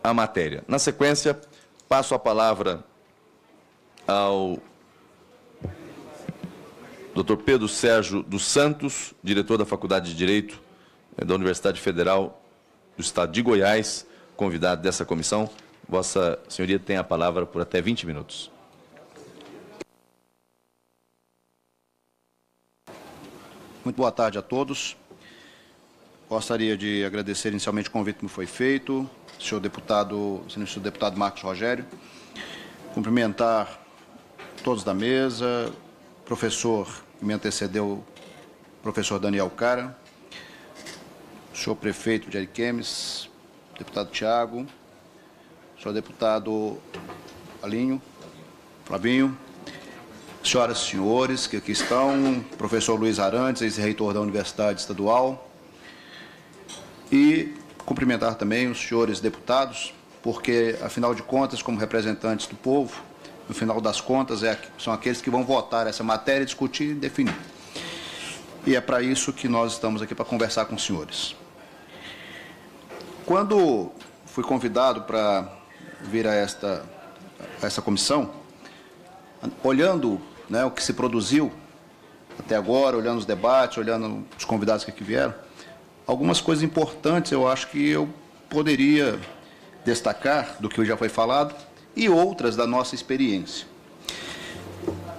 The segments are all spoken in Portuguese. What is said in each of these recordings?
a matéria. Na sequência, passo a palavra ao Dr. Pedro Sérgio dos Santos, diretor da Faculdade de Direito da Universidade Federal do Estado de Goiás, convidado dessa comissão. Vossa Senhoria tem a palavra por até 20 minutos. Muito boa tarde a todos. Gostaria de agradecer inicialmente o convite que me foi feito, senhor deputado Marcos Rogério, cumprimentar todos da mesa, professor que me antecedeu, professor Daniel Cara, senhor prefeito de Ariquemes, deputado Tiago, senhor deputado Alinho, Flavinho, senhoras e senhores que aqui estão, professor Luiz Arantes, ex-reitor da Universidade Estadual, e cumprimentar também os senhores deputados, porque, afinal de contas, como representantes do povo, no final das contas, são aqueles que vão votar essa matéria, discutir e definir. E é para isso que nós estamos aqui, para conversar com os senhores. Quando fui convidado para vir a essa comissão, olhando, né, o que se produziu até agora, olhando os debates, olhando os convidados que aqui vieram, algumas coisas importantes eu acho que eu poderia destacar do que já foi falado e outras da nossa experiência.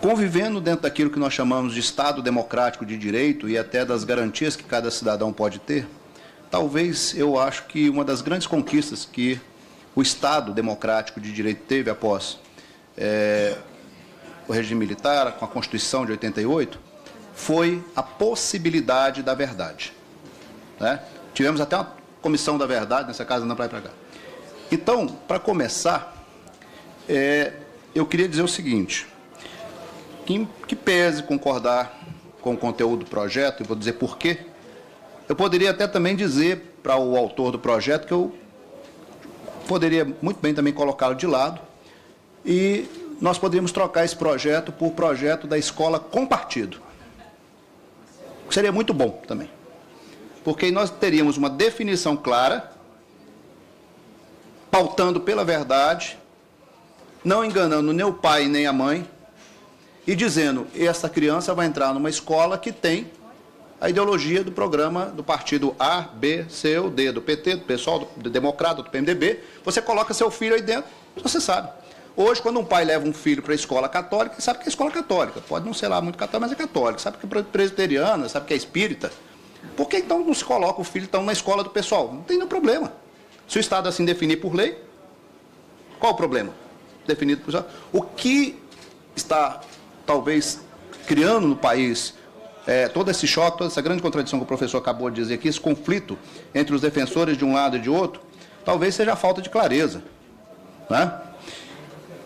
Convivendo dentro daquilo que nós chamamos de Estado democrático de direito e até das garantias que cada cidadão pode ter, talvez eu acho que uma das grandes conquistas que o Estado democrático de direito teve após o regime militar, com a Constituição de 88, foi a possibilidade da verdade. Né? Tivemos até uma comissão da verdade, nessa casa não vai para cá. Então, para começar, eu queria dizer o seguinte, que pese concordar com o conteúdo do projeto, e vou dizer por quê, eu poderia até também dizer para o autor do projeto que eu poderia muito bem também colocá-lo de lado e nós poderíamos trocar esse projeto por projeto da escola com partido. Seria muito bom também. Porque nós teríamos uma definição clara, pautando pela verdade, não enganando nem o pai nem a mãe, e dizendo, essa criança vai entrar numa escola que tem a ideologia do programa do partido A, B, C ou D, do PT, do PSOL, do Democrata, do PMDB, você coloca seu filho aí dentro, você sabe. Hoje, quando um pai leva um filho para a escola católica, ele sabe que é escola católica, pode não ser lá muito católica, mas é católica, sabe que é presbiteriana, sabe que é espírita. Por que então não se coloca o filho então, na escola do pessoal? Não tem nenhum problema. Se o Estado assim definir por lei, qual o problema? Definido por Estado. O que está, talvez, criando no país todo esse choque, toda essa grande contradição que o professor acabou de dizer aqui, esse conflito entre os defensores de um lado e de outro, talvez seja a falta de clareza. Né?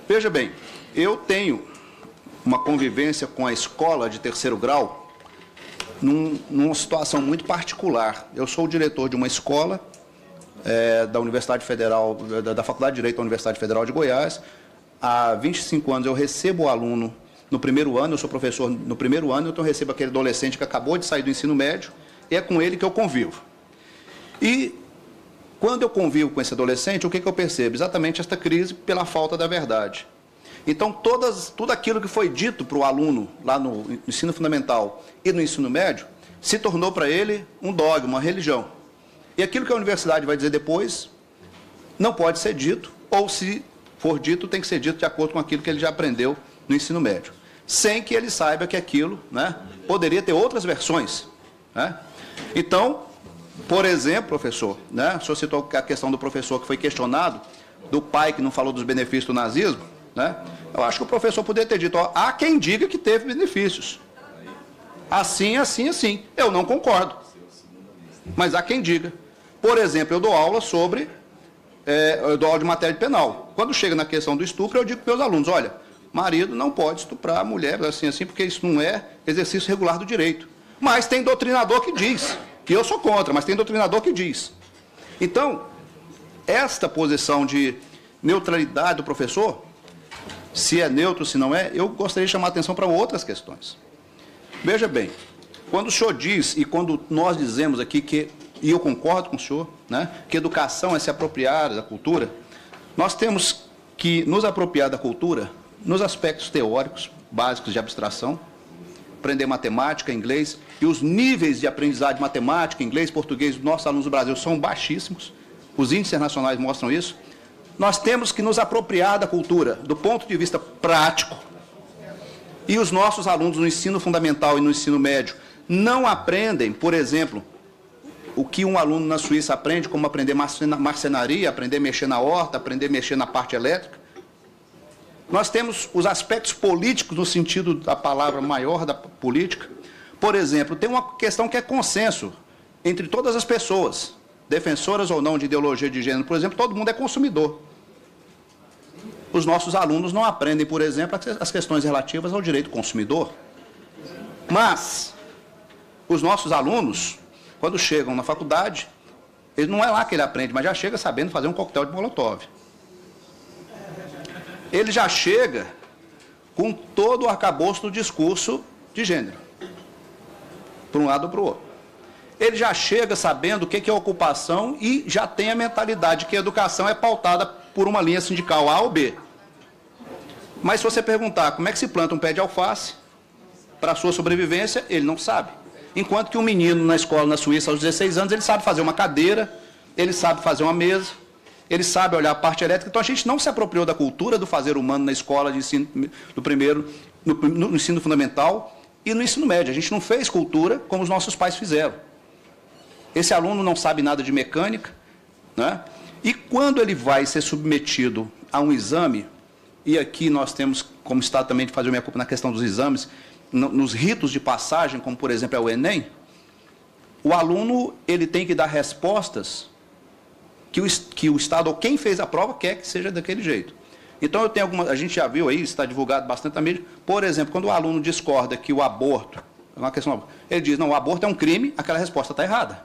Veja bem, eu tenho uma convivência com a escola de terceiro grau numa situação muito particular. Eu sou o diretor de uma escola da Universidade Federal, da Faculdade de Direito da Universidade Federal de Goiás. Há 25 anos eu recebo o aluno no primeiro ano, eu sou professor no primeiro ano, então eu recebo aquele adolescente que acabou de sair do ensino médio, e é com ele que eu convivo. E quando eu convivo com esse adolescente, o que eu percebo? Exatamente esta crise pela falta da verdade. Então, tudo aquilo que foi dito para o aluno lá no ensino fundamental e no ensino médio, se tornou para ele um dogma, uma religião. E aquilo que a universidade vai dizer depois, não pode ser dito, ou se for dito, tem que ser dito de acordo com aquilo que ele já aprendeu no ensino médio, sem que ele saiba que aquilo, né, poderia ter outras versões. Né? Então, por exemplo, professor, né, o senhor citou a questão do professor que foi questionado, do pai que não falou dos benefícios do nazismo, né? Eu acho que o professor poderia ter dito, ó, há quem diga que teve benefícios. Assim, assim, assim. Eu não concordo. Mas há quem diga. Por exemplo, eu dou aula sobre, eu dou aula de matéria penal. Quando chega na questão do estupro, eu digo para os meus alunos, olha, marido não pode estuprar a mulher, assim, assim, porque isso não é exercício regular do direito. Mas tem doutrinador que diz, que eu sou contra, mas tem doutrinador que diz. Então, esta posição de neutralidade do professor, se é neutro, se não é, eu gostaria de chamar a atenção para outras questões. Veja bem, quando o senhor diz, e quando nós dizemos aqui que, e eu concordo com o senhor, né, que educação é se apropriar da cultura, Nós temos que nos apropriar da cultura nos aspectos teóricos, básicos de abstração, aprender matemática, inglês, e os níveis de aprendizagem de matemática, inglês, português dos nossos alunos do Brasil são baixíssimos, os índices internacionais mostram isso. Nós temos que nos apropriar da cultura do ponto de vista prático, e os nossos alunos no ensino fundamental e no ensino médio não aprendem, por exemplo, o que um aluno na Suíça aprende, como aprender marcenaria, aprender a mexer na horta, aprender a mexer na parte elétrica. Nós temos os aspectos políticos no sentido da palavra maior da política. Por exemplo, tem uma questão que é consenso entre todas as pessoas, defensoras ou não de ideologia de gênero. Por exemplo, todo mundo é consumidor. Os nossos alunos não aprendem, por exemplo, as questões relativas ao direito do consumidor. Mas os nossos alunos, quando chegam na faculdade, ele não é lá que ele aprende, mas já chega sabendo fazer um coquetel de Molotov. Ele já chega com todo o arcabouço do discurso de gênero, para um lado ou para o outro. Ele já chega sabendo o que é ocupação e já tem a mentalidade que a educação é pautada por uma linha sindical A ou B. Mas se você perguntar como é que se planta um pé de alface para a sua sobrevivência, ele não sabe. Enquanto que um menino na escola na Suíça, aos 16 anos, ele sabe fazer uma cadeira, ele sabe fazer uma mesa, ele sabe olhar a parte elétrica. Então, a gente não se apropriou da cultura do fazer humano na escola de ensino, no ensino fundamental e no ensino médio. A gente não fez cultura como os nossos pais fizeram. Esse aluno não sabe nada de mecânica, né? E quando ele vai ser submetido a um exame, e aqui nós temos como Estado também de fazer minha culpa na questão dos exames, nos ritos de passagem, como por exemplo é o Enem, o aluno ele tem que dar respostas que o Estado ou quem fez a prova quer que seja daquele jeito. Então eu tenho algumas, a gente já viu aí, está divulgado bastante na mídia, por exemplo, quando o aluno discorda que o aborto, é uma questão, ele diz, não, o aborto é um crime, aquela resposta está errada.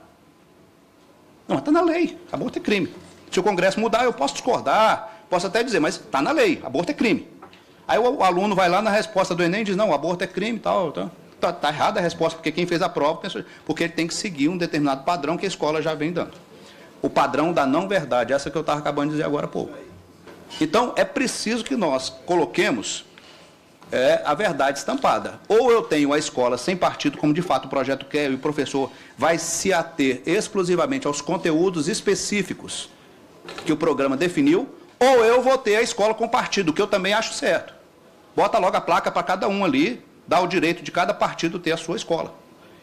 Não, está na lei, aborto é crime. Se o Congresso mudar, eu posso discordar, posso até dizer, mas está na lei, aborto é crime. Aí o aluno vai lá na resposta do Enem e diz, não, o aborto é crime e tal. Está errada a resposta, porque quem fez a prova, porque ele tem que seguir um determinado padrão que a escola já vem dando. O padrão da não-verdade, essa que eu estava acabando de dizer agora há pouco. Então, é preciso que nós coloquemos a verdade estampada. Ou eu tenho a escola sem partido, como de fato o projeto quer, e o professor vai se ater exclusivamente aos conteúdos específicos que o programa definiu, ou eu vou ter a escola com partido, que eu também acho certo. Bota logo a placa para cada um ali, dá o direito de cada partido ter a sua escola.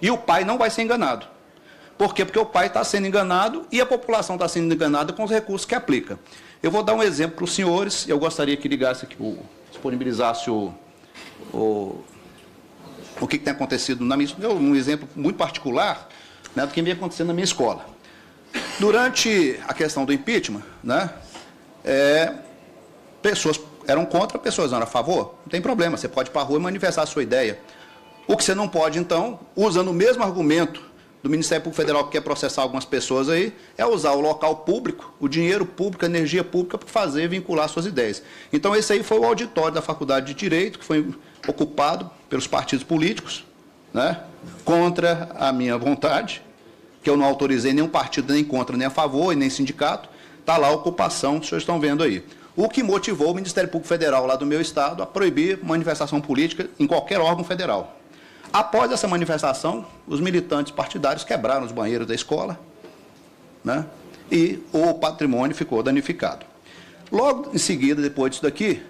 E o pai não vai ser enganado. Por quê? Porque o pai está sendo enganado e a população está sendo enganada com os recursos que aplica. Eu vou dar um exemplo para os senhores, eu gostaria que ligasse aqui, disponibilizasse o que tem acontecido na minha escola, um exemplo muito particular, né, do que vem acontecendo na minha escola. Durante a questão do impeachment, né, pessoas eram contra, pessoas eram a favor, não tem problema, você pode ir para a rua e manifestar a sua ideia. O que você não pode, então, usando o mesmo argumento do Ministério Público Federal que quer processar algumas pessoas aí, é usar o local público, o dinheiro público, a energia pública para fazer vincular suas ideias. Então, esse aí foi o auditório da Faculdade de Direito, que foi ocupado pelos partidos políticos, né, contra a minha vontade, que eu não autorizei nenhum partido nem contra, nem a favor, e nem sindicato. Está lá a ocupação, os senhores estão vendo aí. O que motivou o Ministério Público Federal lá do meu estado a proibir manifestação política em qualquer órgão federal. Após essa manifestação, os militantes partidários quebraram os banheiros da escola, né, e o patrimônio ficou danificado. Logo em seguida, depois disso daqui,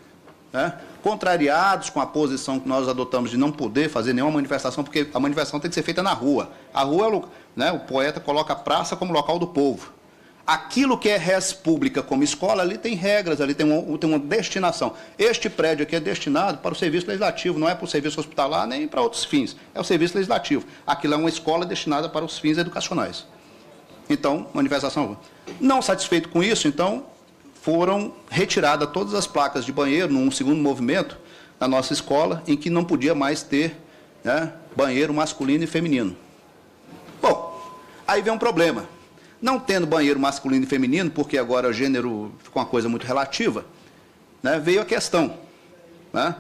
né, contrariados com a posição que nós adotamos de não poder fazer nenhuma manifestação, porque a manifestação tem que ser feita na rua. A rua, né, o poeta coloca a praça como local do povo. Aquilo que é res pública como escola, ali tem regras, ali tem uma destinação. Este prédio aqui é destinado para o serviço legislativo, não é para o serviço hospitalar nem para outros fins. É o serviço legislativo. Aquilo é uma escola destinada para os fins educacionais. Então, manifestação. Não satisfeito com isso, então, foram retiradas todas as placas de banheiro, num segundo movimento, na nossa escola, em que não podia mais ter, né, banheiro masculino e feminino. Bom, aí vem um problema. Não tendo banheiro masculino e feminino, porque agora o gênero ficou uma coisa muito relativa, né, veio a questão, né,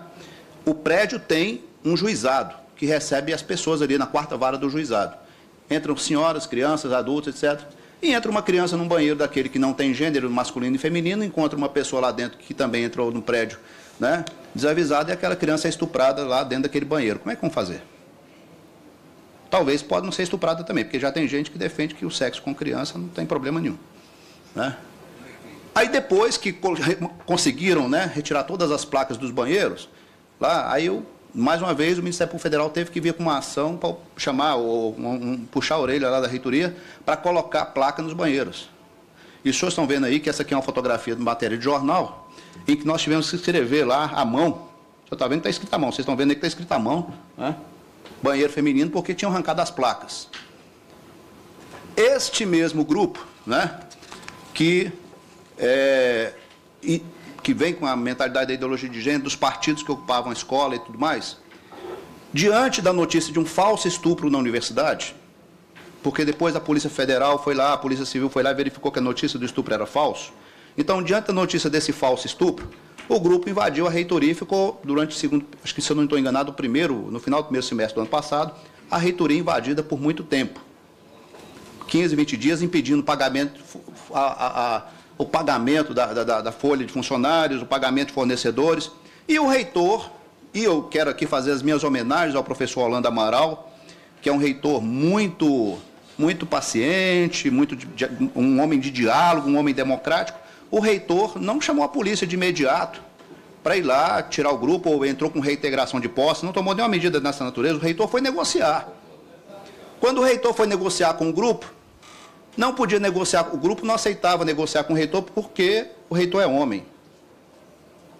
o prédio tem um juizado, que recebe as pessoas ali na quarta vara do juizado. Entram senhoras, crianças, adultos, etc. e entra uma criança num banheiro daquele que não tem gênero masculino e feminino, encontra uma pessoa lá dentro que também entrou no prédio, né, desavisada, e aquela criança é estuprada lá dentro daquele banheiro. Como é que vão fazer? Talvez pode não ser estuprada também, porque já tem gente que defende que o sexo com criança não tem problema nenhum, né? Aí depois que conseguiram, né, retirar todas as placas dos banheiros, lá, aí mais uma vez o Ministério Público Federal teve que vir com uma ação para chamar, puxar a orelha lá da reitoria para colocar placa nos banheiros. E os senhores estão vendo aí que essa aqui é uma fotografia de matéria de jornal, em que nós tivemos que escrever lá à mão. O senhor está vendo que está escrito à mão, vocês estão vendo aí que está escrito à mão, né? Banheiro feminino, porque tinham arrancado as placas. Este mesmo grupo, né, que vem com a mentalidade da ideologia de gênero, dos partidos que ocupavam a escola e tudo mais, diante da notícia de um falso estupro na universidade, porque depois a Polícia Federal foi lá, a Polícia Civil foi lá e verificou que a notícia do estupro era falso. Então, diante da notícia desse falso estupro, o grupo invadiu a reitoria e ficou durante o segundo, acho que se eu não estou enganado, no final do primeiro semestre do ano passado, a reitoria invadida por muito tempo. 15, 20 dias impedindo o pagamento, o pagamento da folha de funcionários, o pagamento de fornecedores. E o reitor, e eu quero aqui fazer as minhas homenagens ao professor Orlando Amaral, que é um reitor muito paciente, um homem de diálogo, um homem democrático. O reitor não chamou a polícia de imediato para ir lá tirar o grupo, ou entrou com reintegração de posse, não tomou nenhuma medida dessa natureza. O reitor foi negociar. Quando o reitor foi negociar com o grupo, não podia negociar, o grupo não aceitava negociar com o reitor porque o reitor é homem.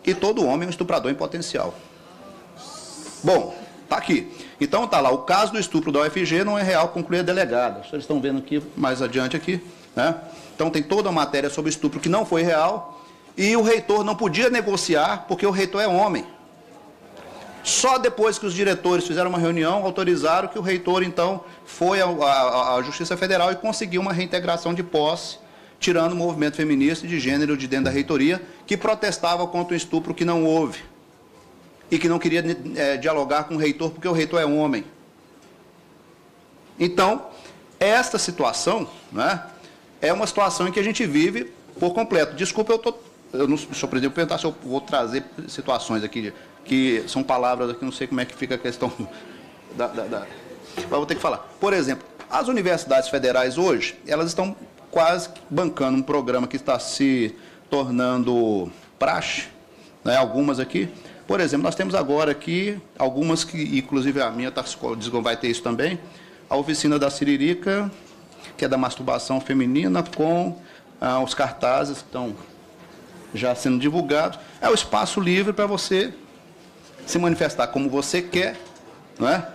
E todo homem é um estuprador em potencial. Bom, está aqui. Então está lá, o caso do estupro da UFG não é real, conclui a delegada. Vocês estão vendo aqui, mais adiante aqui, né? Então tem toda a matéria sobre estupro que não foi real, e o reitor não podia negociar porque o reitor é homem. Só depois que os diretores fizeram uma reunião, autorizaram que o reitor, então, foi à Justiça Federal e conseguiu uma reintegração de posse, tirando o movimento feminista e de gênero de dentro da reitoria, que protestava contra o estupro que não houve, e que não queria dialogar com o reitor porque o reitor é homem. Então, esta situação, né, é uma situação em que a gente vive por completo. Desculpa, eu não sou presidente, perguntar se eu vou trazer situações aqui, que são palavras aqui, não sei como é que fica a questão mas vou ter que falar. Por exemplo, as universidades federais hoje, elas estão quase bancando um programa que está se tornando praxe, né, algumas aqui. Por exemplo, nós temos agora aqui algumas que, inclusive a minha vai ter isso também, a oficina da Siririca, que é da masturbação feminina, com os cartazes que estão já sendo divulgados. É o espaço livre para você se manifestar como você quer, não é?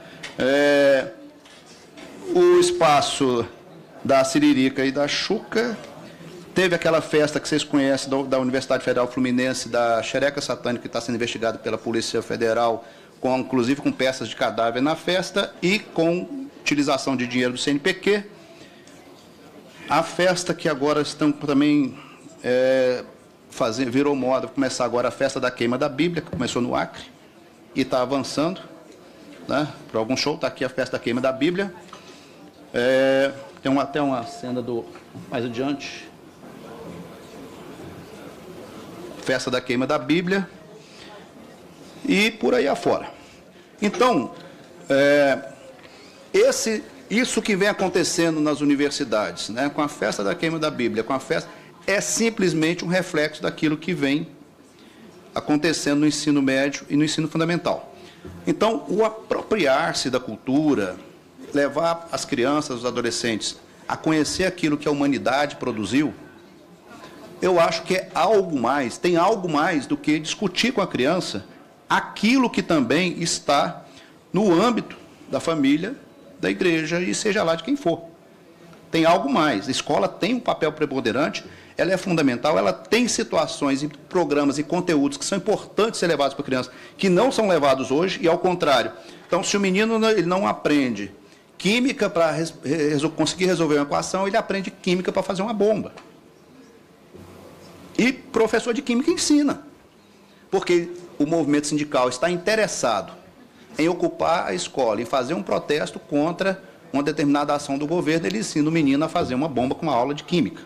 O espaço da Siririca e da Xuca. Teve aquela festa que vocês conhecem da Universidade Federal Fluminense, da xereca satânica, que está sendo investigada pela Polícia Federal, inclusive com peças de cadáver na festa e com utilização de dinheiro do CNPq. A festa que agora estão também virou moda, vai começar agora a festa da queima da Bíblia, que começou no Acre e está avançando, né? Para algum show, está aqui a festa da queima da Bíblia. Tem até uma cena mais adiante. Festa da queima da Bíblia e por aí afora. Então, isso que vem acontecendo nas universidades, né, com a festa da queima da Bíblia, é simplesmente um reflexo daquilo que vem acontecendo no ensino médio e no ensino fundamental. Então, o apropriar-se da cultura, levar as crianças, os adolescentes a conhecer aquilo que a humanidade produziu, eu acho que é algo mais, tem algo mais do que discutir com a criança aquilo que também está no âmbito da família, da igreja e seja lá de quem for. Tem algo mais. A escola tem um papel preponderante, ela é fundamental, ela tem situações e programas e conteúdos que são importantes ser levados para a criança, que não são levados hoje, e ao contrário. Então, se o menino ele não aprende química para conseguir resolver uma equação, ele aprende química para fazer uma bomba. E professor de química ensina, porque o movimento sindical está interessado em ocupar a escola, em fazer um protesto contra uma determinada ação do governo, ele ensina o menino a fazer uma bomba com uma aula de química.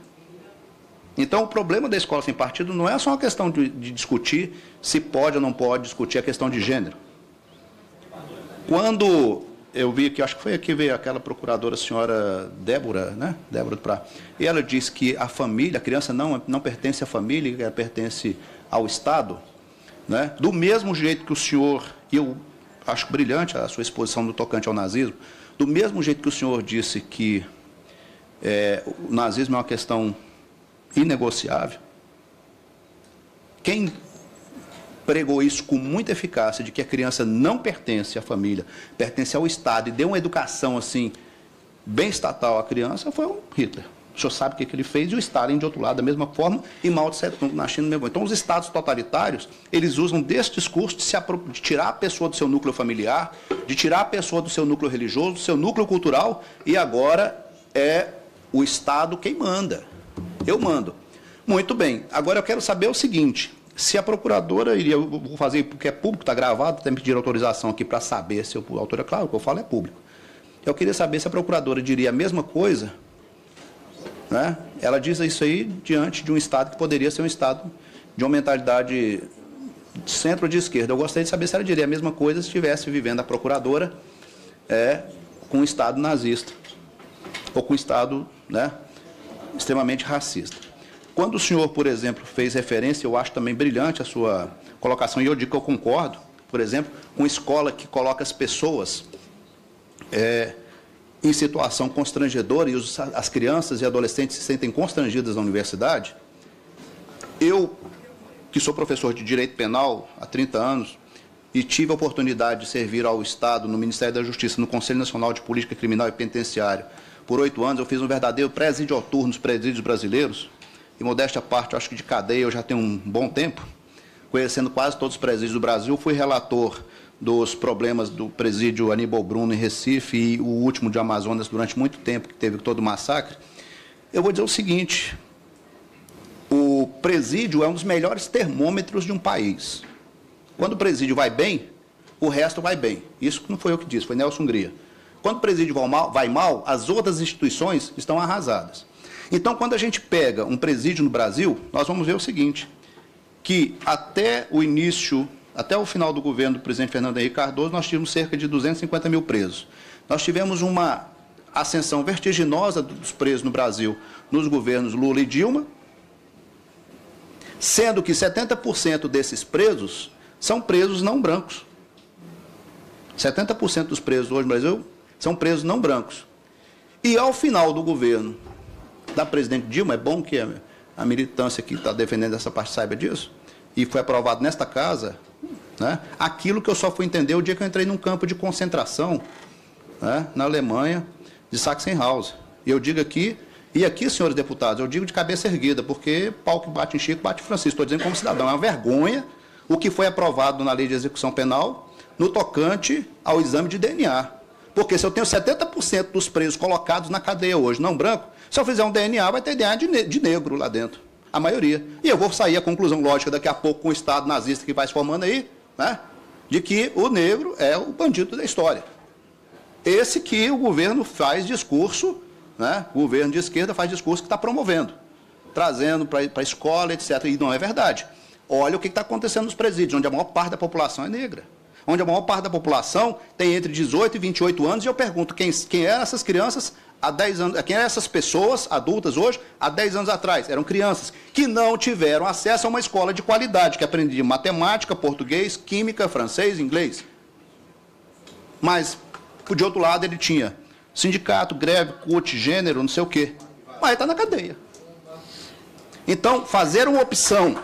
Então, o problema da escola sem partido não é só uma questão de discutir se pode ou não pode discutir a questão de gênero. Quando eu vi que, acho que foi aqui, veio aquela procuradora, a senhora Débora, né? Débora do Prá, e ela disse que a família, a criança não pertence à família, ela pertence ao Estado, né? Do mesmo jeito que o senhor, e eu acho brilhante a sua exposição no tocante ao nazismo, do mesmo jeito que o senhor disse que o nazismo é uma questão inegociável, quem pregou isso com muita eficácia, de que a criança não pertence à família, pertence ao Estado, e deu uma educação assim, bem estatal à criança, foi o Hitler. O senhor sabe o que ele fez, e o Stalin, de outro lado, da mesma forma, e Mao Tse-tung na China mesmo. Então, os estados totalitários, eles usam desse discurso de tirar a pessoa do seu núcleo familiar, de tirar a pessoa do seu núcleo religioso, do seu núcleo cultural, e agora é o Estado quem manda. Eu mando. Muito bem. Agora eu quero saber o seguinte, se a procuradora iria, eu vou fazer porque é público, está gravado, tem que pedir autorização aqui para saber se o autor é claro, o que eu falo é público. Eu queria saber se a procuradora diria a mesma coisa, né? Ela diz isso aí diante de um Estado que poderia ser um Estado de uma mentalidade de centro ou de esquerda. Eu gostaria de saber se ela diria a mesma coisa se estivesse vivendo a procuradora com um Estado nazista ou com um Estado, né, extremamente racista. Quando o senhor, por exemplo, fez referência, eu acho também brilhante a sua colocação, e eu digo que eu concordo, por exemplo, com escola que coloca as pessoas em situação constrangedora e as crianças e adolescentes se sentem constrangidas na universidade. Eu, que sou professor de Direito Penal há 30 anos e tive a oportunidade de servir ao Estado no Ministério da Justiça, no Conselho Nacional de Política Criminal e Penitenciária, por 8 anos, eu fiz um verdadeiro presídio noturno nos presídios brasileiros, e modéstia à parte, acho que de cadeia eu já tenho um bom tempo, conhecendo quase todos os presídios do Brasil, fui relator dos problemas do presídio Aníbal Bruno em Recife e o último de Amazonas durante muito tempo, que teve todo o massacre. Eu vou dizer o seguinte, o presídio é um dos melhores termômetros de um país. Quando o presídio vai bem, o resto vai bem. Isso não foi eu que disse, foi Nelson Hungria. Quando o presídio vai mal, as outras instituições estão arrasadas. Então, quando a gente pega um presídio no Brasil, nós vamos ver o seguinte, que até o final do governo do presidente Fernando Henrique Cardoso, nós tínhamos cerca de 250 mil presos. Nós tivemos uma ascensão vertiginosa dos presos no Brasil nos governos Lula e Dilma, sendo que 70% desses presos são presos não brancos. 70% dos presos hoje no Brasil são presos não brancos. E ao final do governo da presidente Dilma, é bom que a militância que está defendendo essa parte saiba disso, e foi aprovado nesta casa, né, aquilo que eu só fui entender o dia que eu entrei num campo de concentração, né, na Alemanha, de Sachsenhausen. E eu digo aqui, e aqui, senhores deputados, eu digo de cabeça erguida, porque pau que bate em Chico, bate em Francisco, estou dizendo como cidadão, é uma vergonha o que foi aprovado na lei de execução penal no tocante ao exame de DNA. Porque se eu tenho 70% dos presos colocados na cadeia hoje, não branco, se eu fizer um DNA, vai ter DNA de negro lá dentro, a maioria. E eu vou sair a conclusão lógica daqui a pouco com o Estado nazista que vai se formando aí, né, de que o negro é o bandido da história. Esse que o governo faz discurso, né, o governo de esquerda faz discurso que está promovendo, trazendo para a escola, etc. E não é verdade. Olha o que está acontecendo nos presídios, onde a maior parte da população é negra. Onde a maior parte da população tem entre 18 e 28 anos, e eu pergunto quem eram essas crianças há 10 anos, quem eram essas pessoas adultas hoje, há 10 anos atrás? Eram crianças que não tiveram acesso a uma escola de qualidade, que aprendiam matemática, português, química, francês, inglês. Mas, de outro lado, ele tinha sindicato, greve, CUT, gênero, não sei o quê. Mas está na cadeia. Então, fazer uma opção,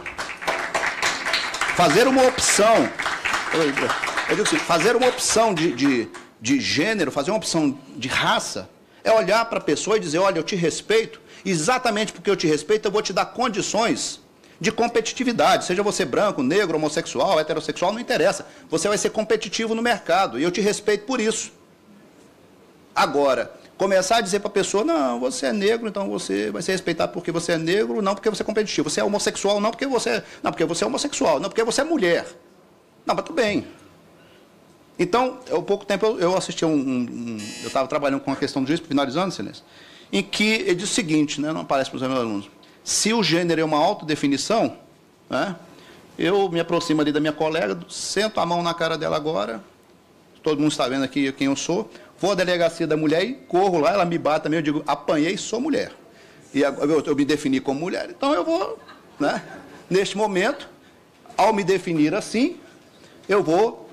eu digo assim, fazer uma opção de gênero, fazer uma opção de raça, é olhar para a pessoa e dizer, olha, eu te respeito, exatamente porque eu te respeito, eu vou te dar condições de competitividade, seja você branco, negro, homossexual, heterossexual, não interessa, você vai ser competitivo no mercado, e eu te respeito por isso. Agora, começar a dizer para a pessoa, não, você é negro, então você vai ser respeitado porque você é negro, não porque você é competitivo, você é homossexual, porque você é homossexual, não porque você é mulher. Não, mas tudo bem. Então, há pouco tempo eu assisti eu estava trabalhando com a questão do juiz, finalizando, excelência, em que ele diz o seguinte, né, não aparece para os meus alunos, se o gênero é uma autodefinição, né, eu me aproximo ali da minha colega, sento a mão na cara dela agora, todo mundo está vendo aqui quem eu sou, vou à delegacia da mulher e corro lá, ela me bate também, eu digo, apanhei, sou mulher. E eu me defini como mulher, então eu vou, né, neste momento, ao me definir assim, eu vou,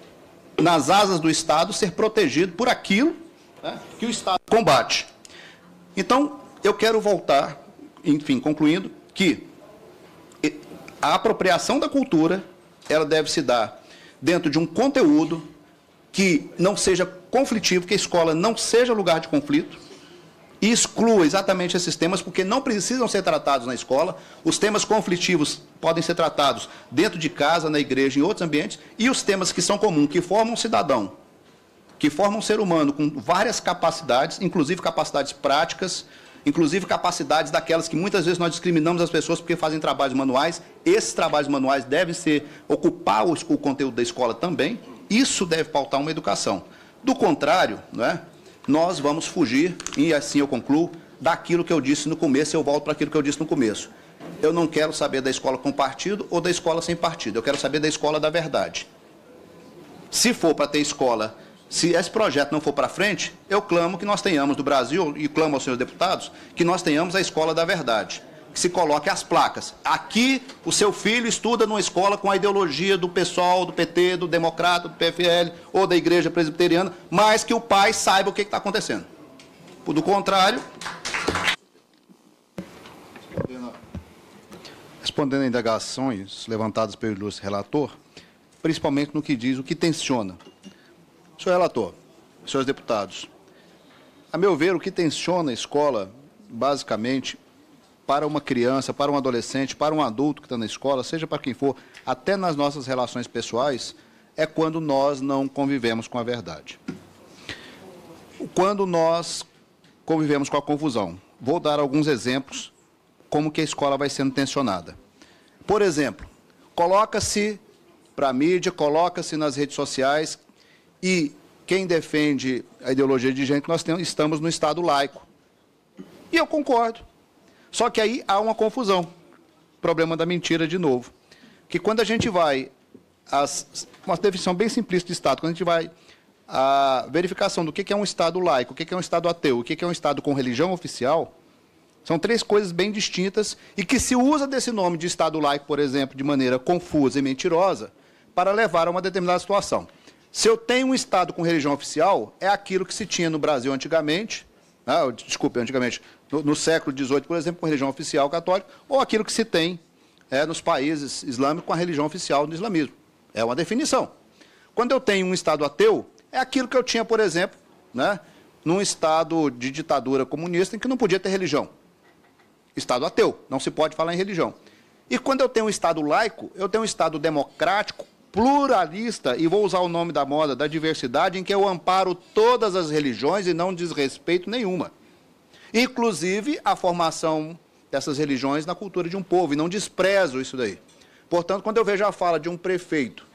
nas asas do Estado, ser protegido por aquilo, né, que o Estado combate. Então, eu quero voltar, enfim, concluindo, que a apropriação da cultura, ela deve se dar dentro de um conteúdo que não seja conflitivo, que a escola não seja lugar de conflito, e exclua exatamente esses temas, porque não precisam ser tratados na escola. Os temas conflitivos podem ser tratados dentro de casa, na igreja, em outros ambientes, e os temas que são comuns, que formam um cidadão, que formam um ser humano com várias capacidades, inclusive capacidades práticas, inclusive capacidades daquelas que muitas vezes nós discriminamos as pessoas porque fazem trabalhos manuais. Esses trabalhos manuais devem ocupar o conteúdo da escola também. Isso deve pautar uma educação. Do contrário, não é? Nós vamos fugir, e assim eu concluo, daquilo que eu disse no começo, eu volto para aquilo que eu disse no começo. Eu não quero saber da escola com partido ou da escola sem partido, eu quero saber da escola da verdade. Se for para ter escola, se esse projeto não for para frente, eu clamo que nós tenhamos no Brasil, e clamo aos senhores deputados, que nós tenhamos a escola da verdade, que se coloque as placas. Aqui, o seu filho estuda numa escola com a ideologia do PSOL, do PT, do Democrata, do PFL ou da Igreja Presbiteriana, mas que o pai saiba o que está acontecendo. Do contrário... Respondendo a indagações levantadas pelo ilustre relator, principalmente no que diz, o que tensiona. Senhor relator, senhores deputados, a meu ver, o que tensiona a escola, basicamente, para uma criança, para um adolescente, para um adulto que está na escola, seja para quem for, até nas nossas relações pessoais, é quando nós não convivemos com a verdade. Quando nós convivemos com a confusão. Vou dar alguns exemplos como que a escola vai sendo tensionada. Por exemplo, coloca-se para a mídia, coloca-se nas redes sociais, e quem defende a ideologia de gênero, nós estamos no Estado laico. E eu concordo. Só que aí há uma confusão. Problema da mentira de novo. Que quando a gente vai, uma definição bem simplista de Estado, quando a gente vai à verificação do que é um Estado laico, o que é um Estado ateu, o que é um Estado com religião oficial, são três coisas bem distintas e que se usa desse nome de Estado laico, por exemplo, de maneira confusa e mentirosa, para levar a uma determinada situação. Se eu tenho um Estado com religião oficial, é aquilo que se tinha no Brasil antigamente, antigamente, no século XVIII, por exemplo, com religião oficial católica, ou aquilo que se tem nos países islâmicos com a religião oficial do islamismo. É uma definição. Quando eu tenho um Estado ateu, é aquilo que eu tinha, por exemplo, num Estado de ditadura comunista em que não podia ter religião. Estado ateu, não se pode falar em religião. E quando eu tenho um Estado laico, eu tenho um Estado democrático, pluralista, e vou usar o nome da moda, da diversidade, em que eu amparo todas as religiões e não desrespeito nenhuma. Inclusive a formação dessas religiões na cultura de um povo, e não desprezo isso daí. Portanto, quando eu vejo a fala de um prefeito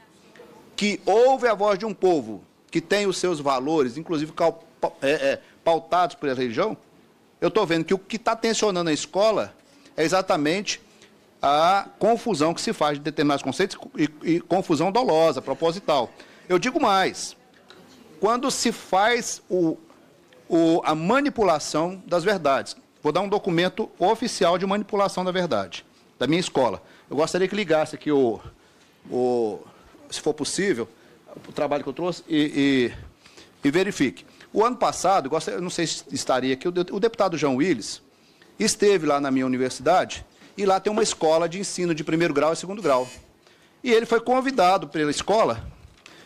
que ouve a voz de um povo, que tem os seus valores, inclusive pautados pela religião, eu estou vendo que o que está tensionando a escola é exatamente a confusão que se faz de determinados conceitos e confusão dolosa, proposital. Eu digo mais, quando se faz a manipulação das verdades. Vou dar um documento oficial de manipulação da verdade, da minha escola. Eu gostaria que ligasse aqui, se for possível, o trabalho que eu trouxe e verifique. O ano passado, eu não sei se estaria aqui, o deputado João Willis esteve lá na minha universidade e lá tem uma escola de ensino de 1º grau e 2º grau. E ele foi convidado pela escola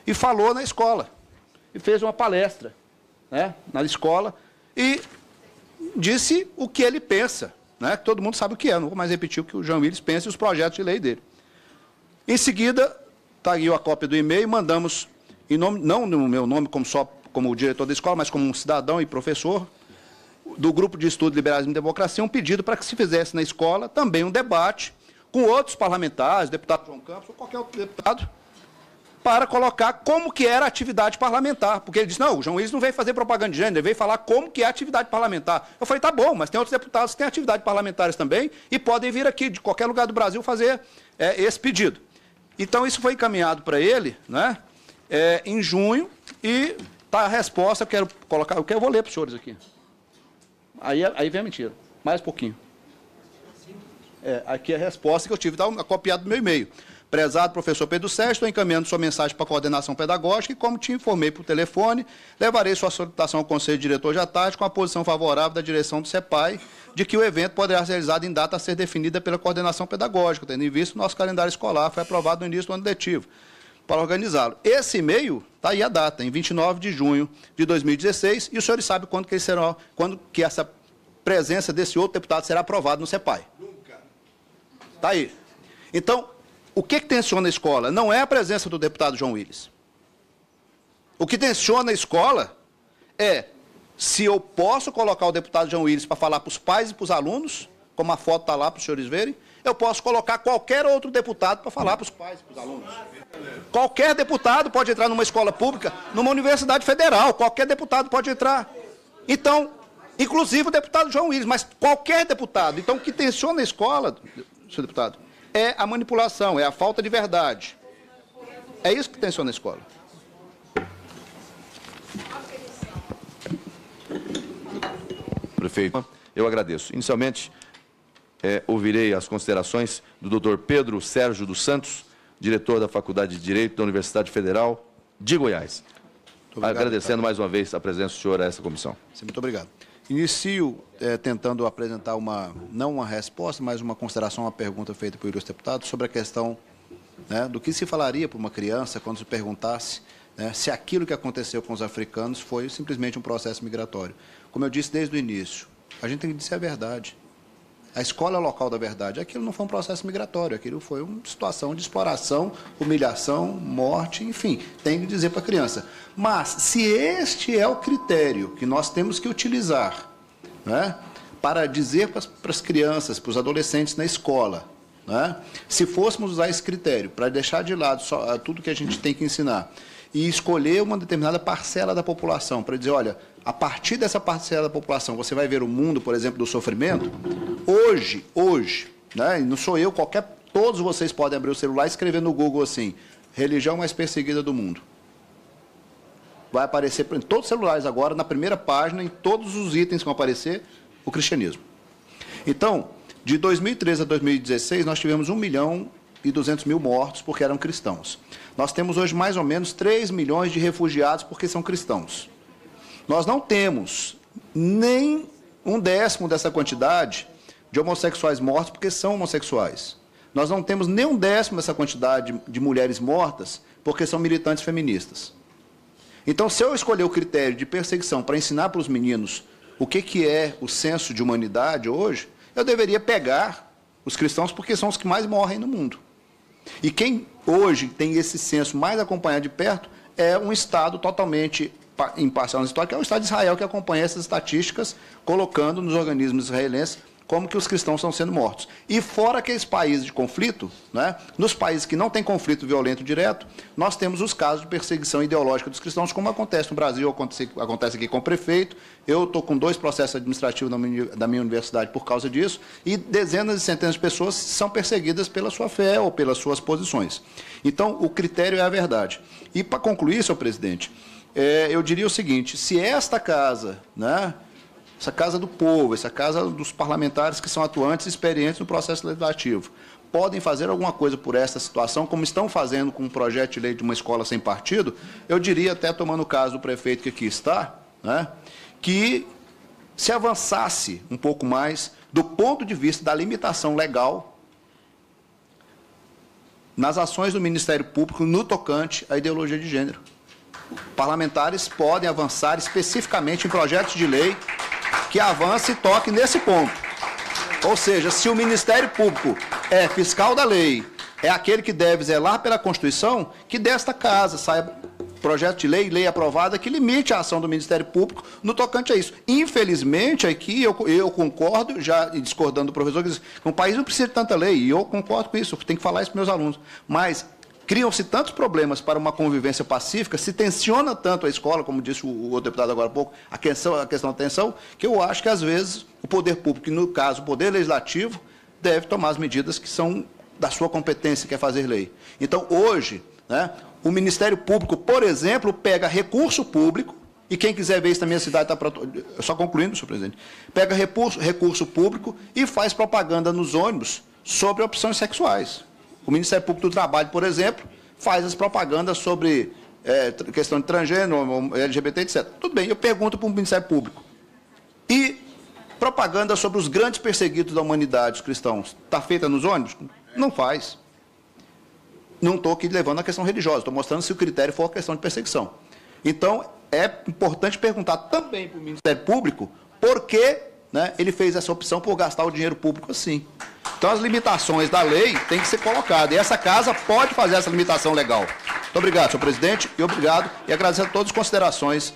e falou na escola. E fez uma palestra na escola e disse o que ele pensa. Que todo mundo sabe o que é, não vou mais repetir o que o João Willis pensa e os projetos de lei dele. Em seguida, está aí a cópia do e-mail, mandamos, em nome, não no meu nome como diretor da escola, mas como um cidadão e professor do Grupo de Estudo Liberalismo e Democracia, um pedido para que se fizesse na escola também um debate com outros parlamentares, deputado João Campos ou qualquer outro deputado, para colocar como que era a atividade parlamentar. Porque ele disse, não, o João Willis não veio fazer propaganda de gênero, ele veio falar como que é a atividade parlamentar. Eu falei, tá bom, mas tem outros deputados que têm atividade parlamentares também e podem vir aqui de qualquer lugar do Brasil fazer esse pedido. Então, isso foi encaminhado para ele, né, em junho, e está a resposta, eu vou ler para os senhores aqui. Aí vem a mentira, mais um pouquinho. Aqui é a resposta que eu tive, está copiado do meu e-mail. Prezado professor Pedro Sérgio, estou encaminhando sua mensagem para a coordenação pedagógica e, como te informei por telefone, levarei sua solicitação ao Conselho Diretor de tarde com a posição favorável da direção do CEPAI de que o evento poderá ser realizado em data a ser definida pela coordenação pedagógica, tendo em vista o nosso calendário escolar, foi aprovado no início do ano letivo, para organizá-lo. Esse e-mail, está aí a data, em 29 de junho de 2016, e os senhores sabem quando que essa presença desse outro deputado será aprovado no CEPAI. Nunca. Está aí. Então, o que tensiona a escola? Não é a presença do deputado João Willis. O que tensiona a escola é se eu posso colocar o deputado João Willis para falar para os pais e para os alunos, como a foto está lá para os senhores verem, eu posso colocar qualquer outro deputado para falar para os pais e para os alunos. Qualquer deputado pode entrar numa escola pública, numa universidade federal, qualquer deputado pode entrar. Então, inclusive o deputado João Willis, mas qualquer deputado. Então, o que tensiona a escola, senhor deputado, é a manipulação, é a falta de verdade. É isso que tensiona a escola. Prefeito, eu agradeço. Inicialmente, ouvirei as considerações do doutor Pedro Sérgio dos Santos, diretor da Faculdade de Direito da Universidade Federal de Goiás. Obrigado, agradecendo mais uma vez a presença do senhor a essa comissão. Muito obrigado. Inicio tentando apresentar não uma resposta, mas uma consideração, uma pergunta feita por ilustre deputado sobre a questão, né, do que se falaria para uma criança quando se perguntasse, né, se aquilo que aconteceu com os africanos foi simplesmente um processo migratório. Como eu disse desde o início, a gente tem que dizer a verdade. A escola é o local da verdade. Aquilo não foi um processo migratório, aquilo foi uma situação de exploração, humilhação, morte, enfim, tem que dizer para a criança. Mas, se este é o critério que nós temos que utilizar, né, para dizer para as crianças, para os adolescentes na escola, né, se fôssemos usar esse critério para deixar de lado tudo que a gente tem que ensinar e escolher uma determinada parcela da população para dizer, olha, a partir dessa parcela da população você vai ver o mundo, por exemplo, do sofrimento, hoje, né, não sou eu, todos vocês podem abrir o celular e escrever no Google assim, religião mais perseguida do mundo. Vai aparecer em todos os celulares agora, na primeira página, em todos os itens que vão aparecer, o cristianismo. Então, de 2013 a 2016, nós tivemos 1.200.000 mortos porque eram cristãos. Nós temos hoje mais ou menos 3 milhões de refugiados porque são cristãos. Nós não temos nem 1/10 dessa quantidade de homossexuais mortos porque são homossexuais. Nós não temos nem 1/10 dessa quantidade de mulheres mortas porque são militantes feministas. Então, se eu escolher o critério de perseguição para ensinar para os meninos o que é o senso de humanidade hoje, eu deveria pegar os cristãos porque são os que mais morrem no mundo. E quem hoje tem esse senso mais acompanhado de perto é um Estado totalmente imparcial na história, que é o Estado de Israel, que acompanha essas estatísticas, colocando nos organismos israelenses como que os cristãos estão sendo mortos. E fora aqueles países de conflito, né, nos países que não tem conflito violento direto, nós temos os casos de perseguição ideológica dos cristãos, como acontece no Brasil, acontece aqui com o prefeito. Eu estou com 2 processos administrativos da minha universidade por causa disso, e dezenas e centenas de pessoas são perseguidas pela sua fé ou pelas suas posições. Então, o critério é a verdade. E, para concluir, senhor presidente, eu diria o seguinte, se esta casa, né, essa casa do povo, essa casa dos parlamentares que são atuantes e experientes no processo legislativo, podem fazer alguma coisa por essa situação, como estão fazendo com o projeto de lei de uma escola sem partido, eu diria, até tomando o caso do prefeito que aqui está, né, que se avançasse um pouco mais do ponto de vista da limitação legal nas ações do Ministério Público no tocante à ideologia de gênero. Parlamentares podem avançar especificamente em projetos de lei que avance e toque nesse ponto. Ou seja, se o Ministério Público é fiscal da lei, é aquele que deve zelar pela Constituição, que desta casa saia projeto de lei aprovada que limite a ação do Ministério Público no tocante a isso. Infelizmente, aqui eu concordo, já discordando do professor, que diz que um país não precisa de tanta lei, e eu concordo com isso, eu tenho que falar isso para meus alunos. Mas criam-se tantos problemas para uma convivência pacífica, se tensiona tanto a escola, como disse o outro deputado agora há pouco, a questão da tensão, que eu acho que, às vezes, o poder público, e no caso o poder legislativo, deve tomar as medidas que são da sua competência, que é fazer lei. Então, hoje, né, o Ministério Público, por exemplo, pega recurso público, e quem quiser ver isso na minha cidade, só concluindo, senhor presidente, pega recurso público e faz propaganda nos ônibus sobre opções sexuais. O Ministério Público do Trabalho, por exemplo, faz as propagandas sobre questão de transgênero, LGBT, etc. Tudo bem, eu pergunto para o Ministério Público. E propaganda sobre os grandes perseguidos da humanidade, os cristãos, está feita nos ônibus? Não faz. Não estou aqui levando a questão religiosa, estou mostrando se o critério for a questão de perseguição. Então, é importante perguntar também para o Ministério Público por que, né, ele fez essa opção por gastar o dinheiro público assim. Então, as limitações da lei têm que ser colocadas. E essa casa pode fazer essa limitação legal. Muito obrigado, senhor presidente, e obrigado. E agradecer a todas as considerações